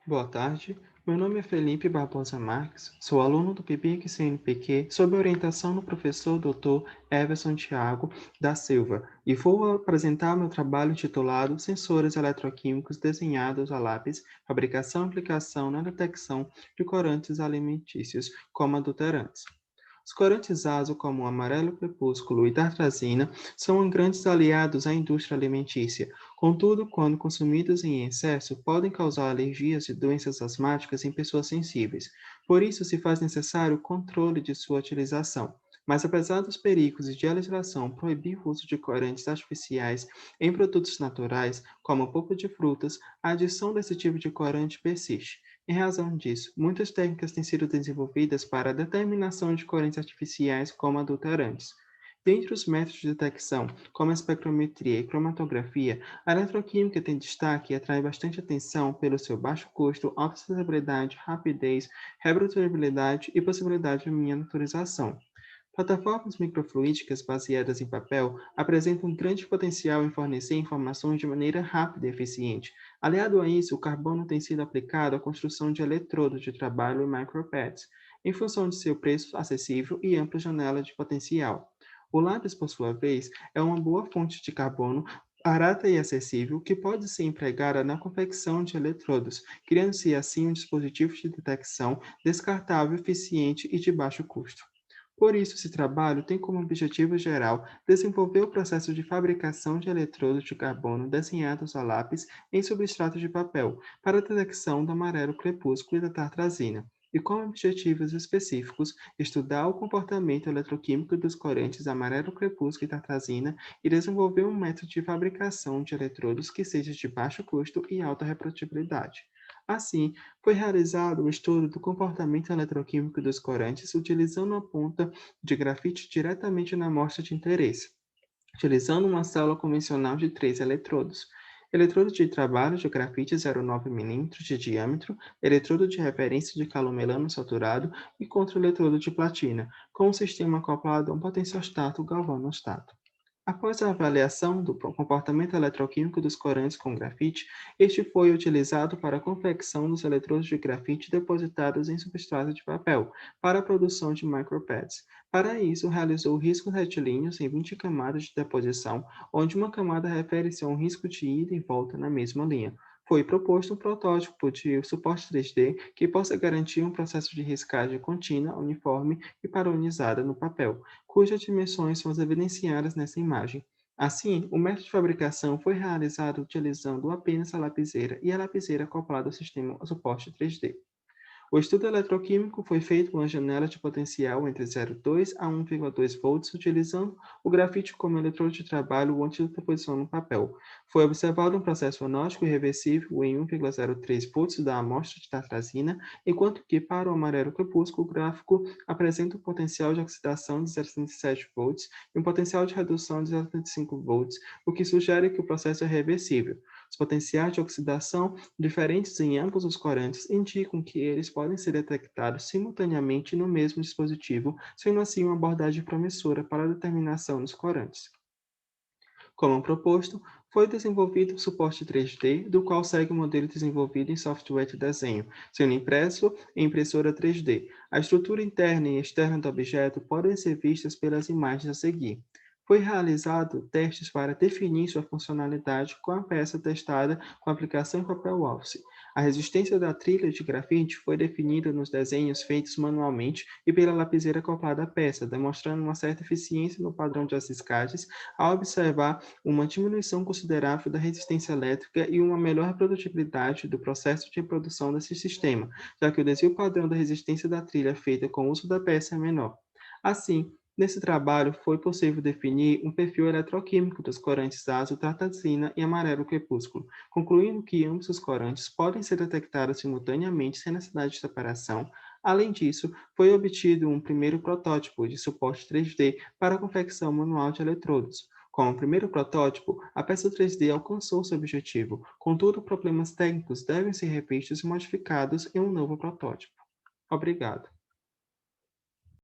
Boa tarde, meu nome é Felipe Barbosa Marques, sou aluno do PIBIC CNPq sob orientação do professor Dr. Everson Thiago da Silva e vou apresentar meu trabalho intitulado Sensores Eletroquímicos Desenhados a Lápis, Fabricação e Aplicação na Detecção de Corantes Alimentícios como Adulterantes. Os corantes azo, como o amarelo crepúsculo e tartrazina, são grandes aliados à indústria alimentícia. Contudo, quando consumidos em excesso, podem causar alergias e doenças asmáticas em pessoas sensíveis. Por isso, se faz necessário o controle de sua utilização. Mas apesar dos perigos e de a legislação proibir o uso de corantes artificiais em produtos naturais, como a polpa de frutas, a adição desse tipo de corante persiste. Em razão disso, muitas técnicas têm sido desenvolvidas para a determinação de corantes artificiais como adulterantes. Dentre os métodos de detecção, como a espectrometria e cromatografia, a eletroquímica tem destaque e atrai bastante atenção pelo seu baixo custo, alta acessibilidade, rapidez, reprodutibilidade e possibilidade de miniaturização. Plataformas microfluídicas baseadas em papel apresentam um grande potencial em fornecer informações de maneira rápida e eficiente. Aliado a isso, o carbono tem sido aplicado à construção de eletrodos de trabalho e micropads, em função de seu preço acessível e ampla janela de potencial. O lápis, por sua vez, é uma boa fonte de carbono barata e acessível que pode ser empregada na confecção de eletrodos, criando-se assim um dispositivo de detecção descartável, eficiente e de baixo custo. Por isso, esse trabalho tem como objetivo geral desenvolver o processo de fabricação de eletrodos de carbono desenhados a lápis em substrato de papel para a detecção do amarelo crepúsculo e da tartrazina, e com objetivos específicos, estudar o comportamento eletroquímico dos corantes amarelo crepúsculo e tartrazina e desenvolver um método de fabricação de eletrodos que seja de baixo custo e alta reprodutibilidade. Assim, foi realizado o estudo do comportamento eletroquímico dos corantes utilizando a ponta de grafite diretamente na amostra de interesse, utilizando uma célula convencional de 3 eletrodos. Eletrodo de trabalho de grafite 0,9 milímetros de diâmetro, eletrodo de referência de calomelano saturado e contra-eletrodo de platina, com um sistema acoplado a um potenciostato galvanostato. Após a avaliação do comportamento eletroquímico dos corantes com grafite, este foi utilizado para a confecção dos eletrodos de grafite depositados em substrato de papel, para a produção de micropads. Para isso, realizou riscos retilíneos em 20 camadas de deposição, onde uma camada refere-se a um risco de ida e volta na mesma linha. Foi proposto um protótipo de suporte 3D que possa garantir um processo de riscagem contínua, uniforme e padronizada no papel, cujas dimensões são as evidenciadas nessa imagem. Assim, o método de fabricação foi realizado utilizando apenas a lapiseira e a lapiseira acoplada ao sistema suporte 3D. O estudo eletroquímico foi feito com uma janela de potencial entre 0,2 a 1,2 volts, utilizando o grafite como eletrodo de trabalho antes da deposição no papel. Foi observado um processo anótico irreversível em 1,03 volts da amostra de tartrazina, enquanto que para o amarelo crepúsculo, o gráfico apresenta um potencial de oxidação de 0,77 volts e um potencial de redução de 0,75 volts, o que sugere que o processo é reversível. Os potenciais de oxidação diferentes em ambos os corantes indicam que eles podem ser detectados simultaneamente no mesmo dispositivo, sendo assim uma abordagem promissora para a determinação dos corantes. Como proposto, foi desenvolvido o suporte 3D, do qual segue o modelo desenvolvido em software de desenho, sendo impresso em impressora 3D. A estrutura interna e externa do objeto podem ser vistas pelas imagens a seguir. Foi realizado testes para definir sua funcionalidade com a peça testada com aplicação em papel office. A resistência da trilha de grafite foi definida nos desenhos feitos manualmente e pela lapiseira acoplada à peça, demonstrando uma certa eficiência no padrão de asciscagens ao observar uma diminuição considerável da resistência elétrica e uma melhor reprodutibilidade do processo de produção desse sistema, já que o desvio padrão da resistência da trilha feita com o uso da peça é menor. Assim, nesse trabalho foi possível definir um perfil eletroquímico dos corantes azo, tartazina e amarelo crepúsculo, concluindo que ambos os corantes podem ser detectados simultaneamente sem necessidade de separação. Além disso, foi obtido um primeiro protótipo de suporte 3D para a confecção manual de eletrodos. Com o primeiro protótipo, a peça 3D alcançou seu objetivo, contudo, problemas técnicos devem ser revistos e modificados em um novo protótipo. Obrigado.